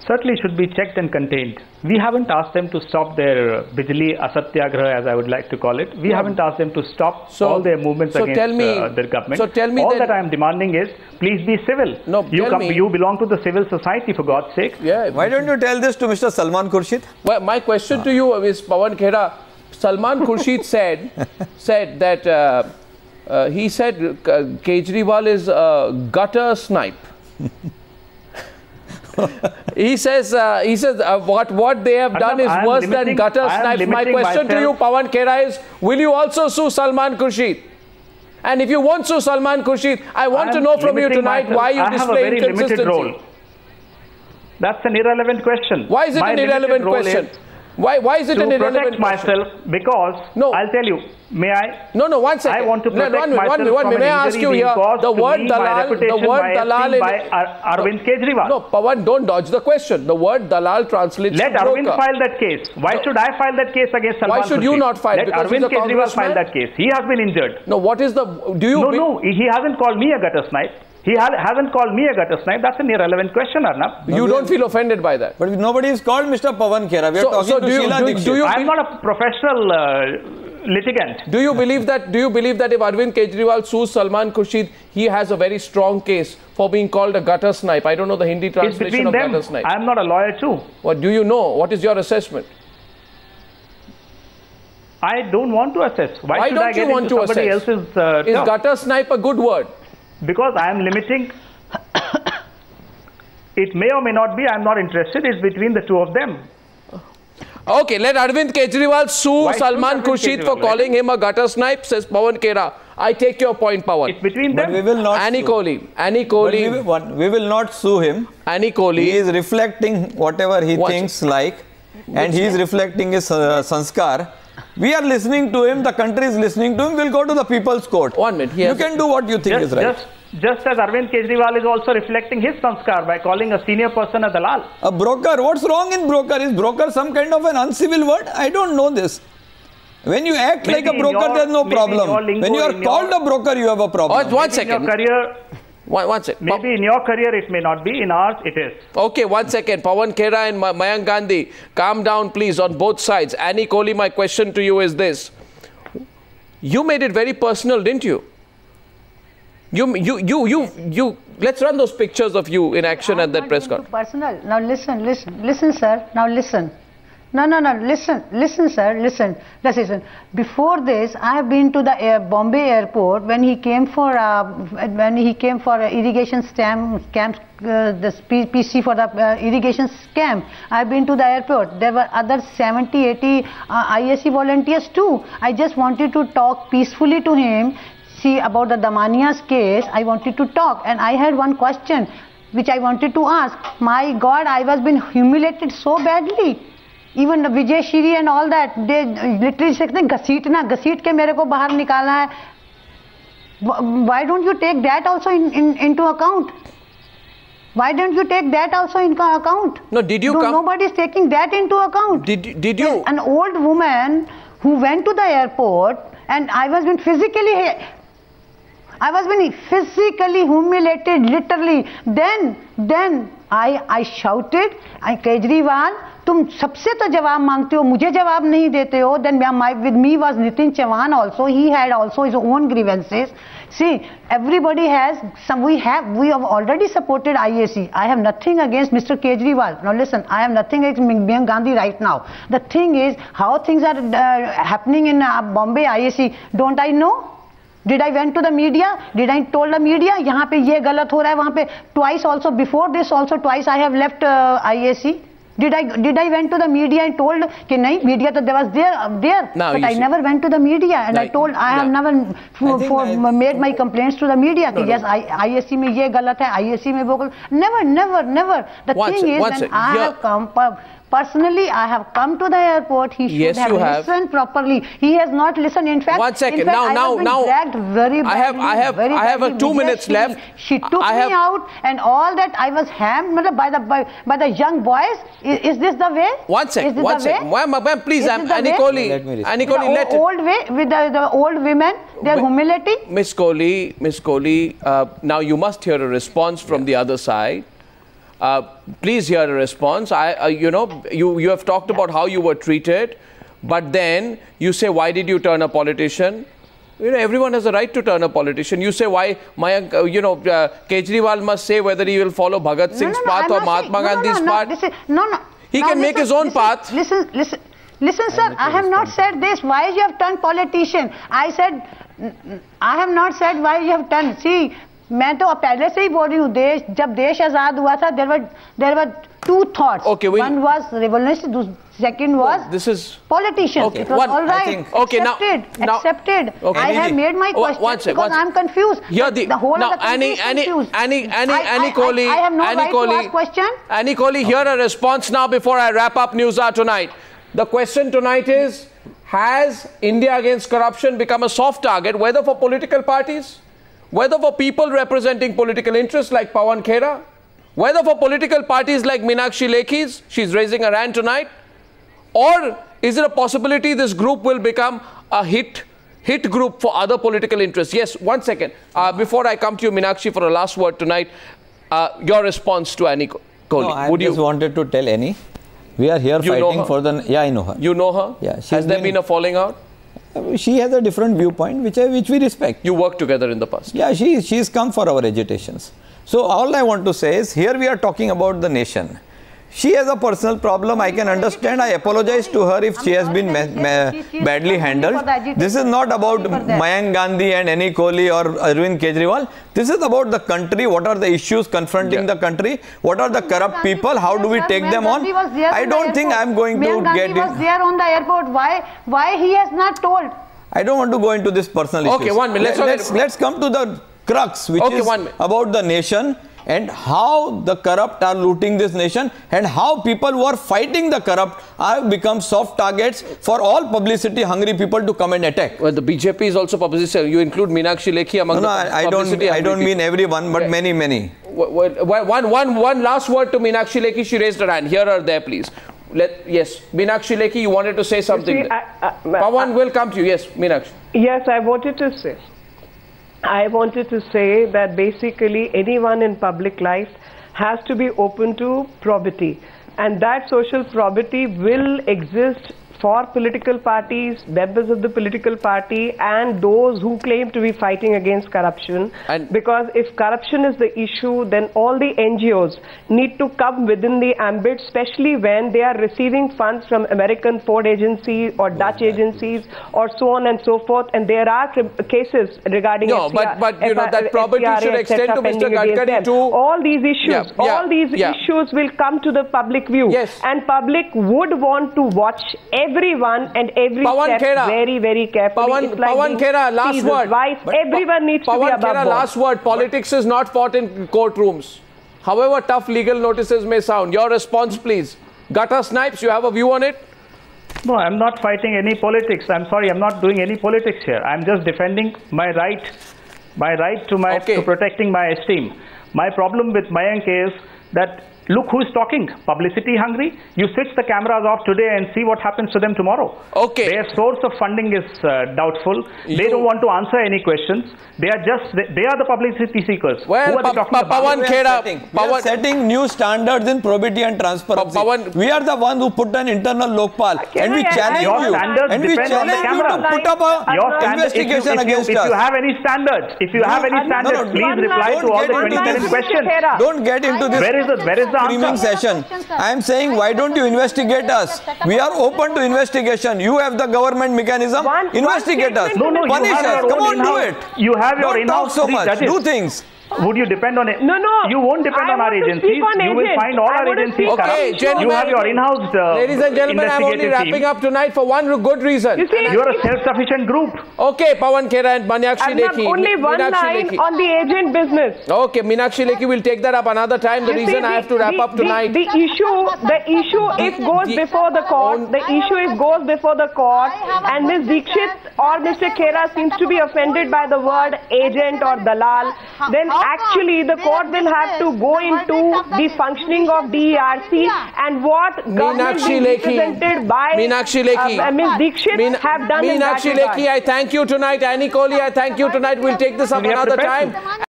certainly should be checked and contained. We haven't asked them to stop their Bijli Asatyagraha, as I would like to call it. We haven't asked them to stop all their movements against their government. So tell me all that I am demanding is, please be civil. No, you belong to the civil society, for God's sake. Yeah. Why don't you tell this to Mr. Salman Khurshid? Well, my question to you is, Pawan Khera, Salman Khurshid said that he said Kejriwal is a gutter snipe. He says what they have done is worse than gutter snipes. My question to you, Pawan Khera, is, will you also sue Salman Khurshid? And if you won't sue Salman Khurshid, I want to know from you tonight why you display inconsistency. That's an irrelevant question. Why is it an irrelevant question? Why is it an irrelevant question? To protect myself, because I'll tell you. May I? No, 1 second. I want to protect myself from May I ask you here, the word dalal by Arvind Kejriwal. No, Pawan, don't dodge the question. The word dalal translates Let to broker. Arvind file that case. Why should I file that case against Salman Khurshid? Why should you not file? Let because Arvind Kejriwal file that case. He has been injured. No, what is the... No, he hasn't called me a gutter snipe. He hasn't called me a gutter snipe. That's an irrelevant question, Arnab. You don't feel offended by that? But nobody is called Mr. Pawan Khera. We are talking to Sheila Dikshit. I'm not a professional litigant. Do you believe that if Arvind Kejriwal sues Salman Khurshid, he has a very strong case for being called a gutter snipe? I don't know the Hindi translation of gutter snipe. I'm not a lawyer too. What do you know? What is your assessment? I don't want to assess. Why should I get into somebody else's Is gutter snipe a good word? Because I am limiting. It may or may not be. I'm not interested. It's between the two of them. Okay, let Arvind Kejriwal sue Salman Khurshid for calling him a gutter snipe, says Pawan Khera. I take your point, Pawan. It's between them. But we will not Annie Kohli. We will not sue him. Annie Kohli. He is reflecting whatever he thinks like, and he is reflecting his sanskar. We are listening to him, the country is listening to him, we'll go to the people's court. 1 minute. You can do what you think is right. Just as Arvind Kejriwal is also reflecting his sanskar by calling a senior person a dalal. A broker, what's wrong in broker? Is broker some kind of an uncivil word? I don't know this. When you act like a broker, there's no problem. When you are called a broker, you have a problem. 1 second. In your career, one second. Maybe in your career it may not be, in ours it is. Okay, 1 second. Pawan Khera and Mayank Gandhi, calm down please on both sides. Annie Kohli, my question to you is this. You made it very personal, didn't you? Let's run those pictures of you in action at that press conference. Personal. Now listen, sir. Now listen. No, listen, sir, listen. Before this, I have been to the Bombay airport when he came for irrigation scam, this PC for the irrigation scam. I have been to the airport. There were other 70, 80 ISC volunteers too. I just wanted to talk peacefully to him. See, about the Damania's case, I wanted to talk, and I had one question which I wanted to ask. My God, I was being humiliated so badly. Even the Vijay Shiri and all that, they literally said, घसीट के मेरे को बाहर निकालना है. Why don't you take that also into account? Why don't you take that also into account? No, did you come? Nobody is taking that into account. Did you? An old woman who went to the airport, and I was being physically humiliated, literally. Then I shouted, Kejriwal, तुम सबसे तो जवाब मांगते हो, मुझे जवाब नहीं देते हो. Then with me was Nitin Chauhan also. He had also his own grievances. See, everybody has some. We have already supported IAC. I have nothing against Mr. Kejriwal. Now listen, I have nothing against Mayank Gandhi right now. The thing is, how things are happening in Bombay IAC. Don't I know? Did I went to the media? Did I told the media? यहाँ पे ये गलत हो रहा है, वहाँ पे twice also, before this also twice I have left IAC. Did I went to the media and told कि नहीं, media तो there was there, but I never went to the media and I told I have never made my complaints to the media कि yes, IAC में ये गलत है, IAC में वो गलत. Never. The thing is, when I have come personally, I have come to the airport. He should have listened properly. He has not listened. In fact, 1 second. I have very badly, I have 2 minutes left. She took me out and all that. I was hammed by the young boys. Is this the way? 1 second. Ma'am, please, Annie Kohli, let old way with the old women. They are humiliating. Miss Kohli, now you must hear a response from the other side. Please hear a response. You have talked about how you were treated, but then you say, why did you turn a politician? Everyone has a right to turn a politician. You say why Kejriwal must say whether he will follow Bhagat Singh's path or Mahatma Gandhi's path. He can make his own path. Listen, sir. I have not said this. Why you have turned politician? I have not said why you have turned. See, मैं तो पहले से ही बोल रही हूँ. जब देश आजाद हुआ था, there were two thoughts. Okay, one was revolution, second was politician. Okay, it was all right. Accepted. Okay. I have made my question because I'm confused. The whole of the country is confused. Annie Kohli, I have no right to ask question. Annie Kohli, hear a response now before I wrap up News Hour tonight. The question tonight is, has India against corruption become a soft target, whether for political parties, whether for people representing political interests like Pawan Khera, whether for political parties like Meenakshi Lekhi's, she's raising her hand tonight, or is it a possibility this group will become a hit group for other political interests? Yes, 1 second. Before I come to you, Meenakshi, for a last word tonight, your response to Annie Kohli. No, I just wanted to tell Annie, we are here fighting for the... Yeah, I know her. You know her? Yeah. Has there been a falling out? She has a different viewpoint, which we respect. You worked together in the past? Yeah, she's come for our agitations. So all I want to say is, here we are talking about the nation. She has a personal problem. I can understand. I apologize to her if she has been badly handled. This is not about Mayank Gandhi and Annie Kohli or Arvind Kejriwal. This is about the country. What are the issues confronting the country? What are the corrupt people? How do we take them on? I don't think I'm going to get in. He was there on the airport. Why he has not told? I don't want to go into this personal issues. Okay, 1 minute. Let's come to the crux, which is about the nation, and how the corrupt are looting this nation, and how people who are fighting the corrupt have become soft targets for all publicity hungry people to come and attack. Well, the BJP is also publicity. You include Meenakshi Lekhi among the publicity. I don't mean everyone, but many. One last word to Meenakshi Lekhi. She raised her hand. Hear her there, please. Yes, Meenakshi Lekhi, you wanted to say something. See, Pawan will come to you. Yes, Meenakshi. Yes, I wanted to say that basically anyone in public life has to be open to probity, and that social probity will exist for political parties, members of the political party, and those who claim to be fighting against corruption. Because if corruption is the issue, then all the NGOs need to come within the ambit, especially when they are receiving funds from American Ford agencies or Dutch agencies or so on and so forth. And there are cases regarding but you know that probity should extend to Mr. Gadkari too. All these issues, issues will come to the public view. Yes. And public would want to watch everyone and every step very, very carefully. Pawan Khera, last word. Everyone needs to be above board. Last word. Politics is not fought in courtrooms, however tough legal notices may sound. Your response, please. Gutter Snipes, you have a view on it? No, I'm not fighting any politics. I'm sorry, I'm not doing any politics here. I'm just defending my right to protecting my esteem. My problem with Mayank is that look who is talking. Publicity hungry. You switch the cameras off today and see what happens to them tomorrow. Okay. Their source of funding is doubtful. They don't want to answer any questions. They are the publicity seekers. Well, Pawan Khera, we are setting new standards in probity and transparency. We are the ones who put an internal Lokpal, and we challenge you. And we challenge you to put up a investigation against us. If you have any standards, please reply to all the 27 questions. Don't get into this. Where is the screaming session? I am saying, why don't you investigate us? We are open to investigation. You have the government mechanism. Investigate us. Punish us. Come on, do it. You have your in-house so much. Do things. Would you depend on it? No. You won't depend on our agencies. You will find all our agencies corrupt. You have your in-house ladies and gentlemen, I'm only wrapping up tonight for one good reason. You see, you're a self-sufficient group. Okay, Pawan Khera and Meenakshi Lekhi. Only one line on the agent business. Okay, Meenakshi Lekhi, will take that up another time. The reason I have to wrap up tonight. The issue is goes before the court. The issue is goes before the court, and Ms. Dikshit or Mr. Khera seems to be offended by the word agent or dalal. Then actually the court will have to go into the functioning of DERC and what government is represented by Meenakshi Lekhi, Ms. Dikshit have done in that regard. Meenakshi Lekhi, I thank you tonight. Annie Kohli, I thank you tonight. We'll take this up another time.